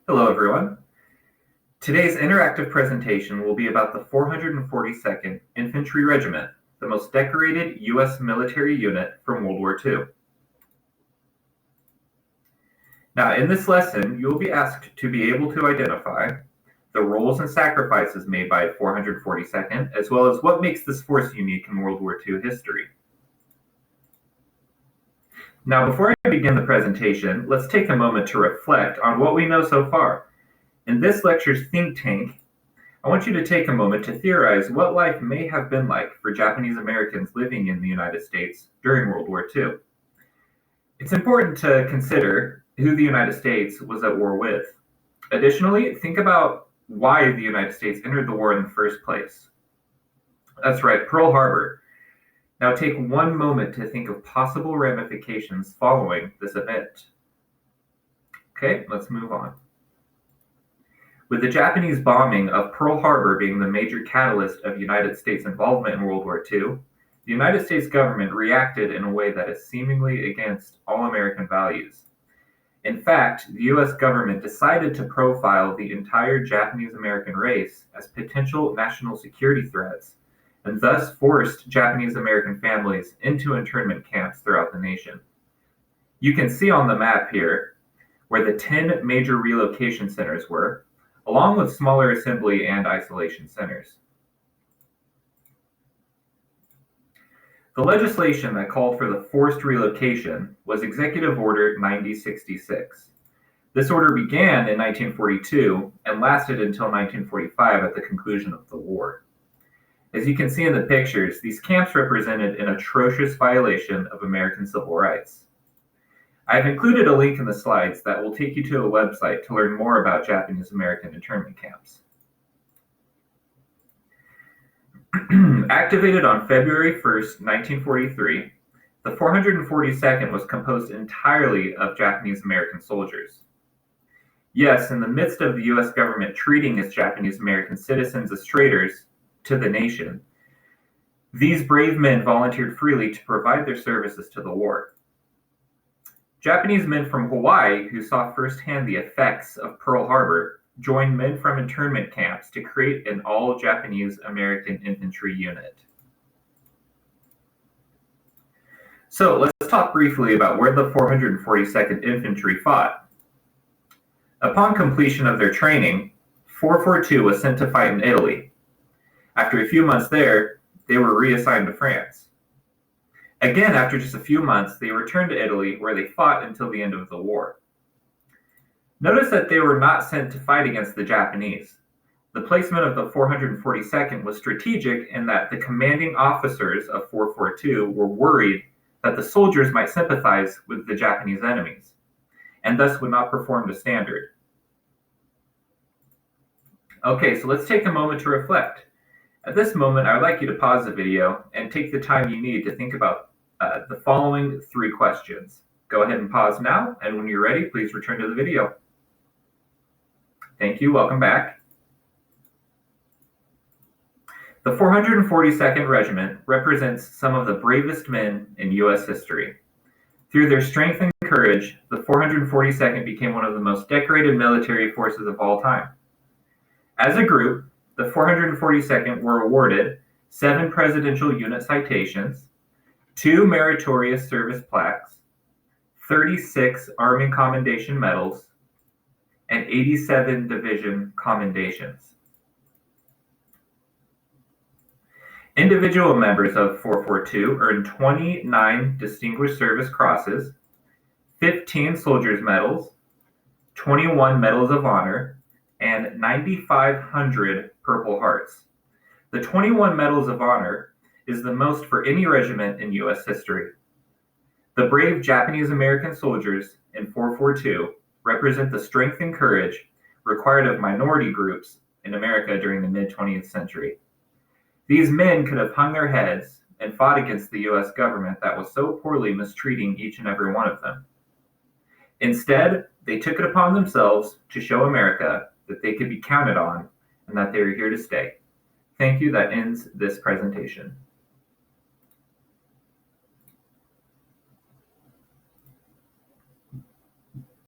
Hello, everyone. Today's interactive presentation will be about the 442nd Infantry Regiment, the most decorated U.S. military unit from World War II. Now, in this lesson, you will be asked to be able to identify the roles and sacrifices made by 442nd, as well as what makes this force unique in World War II history. Now, before I begin the presentation, let's take a moment to reflect on what we know so far. In this lecture's think tank, I want you to take a moment to theorize what life may have been like for Japanese Americans living in the United States during World War II. It's important to consider who the United States was at war with. Additionally, think about why the United States entered the war in the first place. That's right, Pearl Harbor. Now take one moment to think of possible ramifications following this event. Okay, let's move on. With the Japanese bombing of Pearl Harbor being the major catalyst of United States involvement in World War II, the United States government reacted in a way that is seemingly against all American values. In fact, the US government decided to profile the entire Japanese American race as potential national security threats, and thus forced Japanese American families into internment camps throughout the nation. You can see on the map here where the 10 major relocation centers were, along with smaller assembly and isolation centers. The legislation that called for the forced relocation was Executive Order 9066. This order began in 1942 and lasted until 1945 at the conclusion of the war. As you can see in the pictures, these camps represented an atrocious violation of American civil rights. I've included a link in the slides that will take you to a website to learn more about Japanese American internment camps. Activated on February 1st, 1943, the 442nd was composed entirely of Japanese American soldiers. Yes, in the midst of the US government treating its Japanese American citizens as traitors to the nation, these brave men volunteered freely to provide their services to the war. Japanese men from Hawaii who saw firsthand the effects of Pearl Harbor joined men from internment camps to create an all-Japanese American infantry unit. So let's talk briefly about where the 442nd Infantry fought. Upon completion of their training, 442 was sent to fight in Italy. After a few months there, they were reassigned to France. Again, after just a few months, they returned to Italy, where they fought until the end of the war. Notice that they were not sent to fight against the Japanese. The placement of the 442nd was strategic in that the commanding officers of 442 were worried that the soldiers might sympathize with the Japanese enemies, and thus would not perform to standard. Okay, so let's take a moment to reflect. At this moment, I would like you to pause the video and take the time you need to think about the following 3 questions. Go ahead and pause now, and when you're ready, please return to the video. Thank you. Welcome back. The 442nd Regiment represents some of the bravest men in U.S. history. Through their strength and courage, the 442nd became one of the most decorated military forces of all time. As a group, the 442nd were awarded 7 Presidential Unit Citations, 2 Meritorious Service Plaques, 36 Army Commendation Medals, and 87 Division Commendations. Individual members of 442 earned 29 Distinguished Service Crosses, 15 Soldiers Medals, 21 Medals of Honor, and 9,500 Purple Hearts. The 21 Medals of Honor is the most for any regiment in U.S. history. The brave Japanese American soldiers in 442 represent the strength and courage required of minority groups in America during the mid-20th century. These men could have hung their heads and fought against the U.S. government that was so poorly mistreating each and every one of them. Instead, they took it upon themselves to show America that they could be counted on and that they are here to stay. Thank you. That ends this presentation.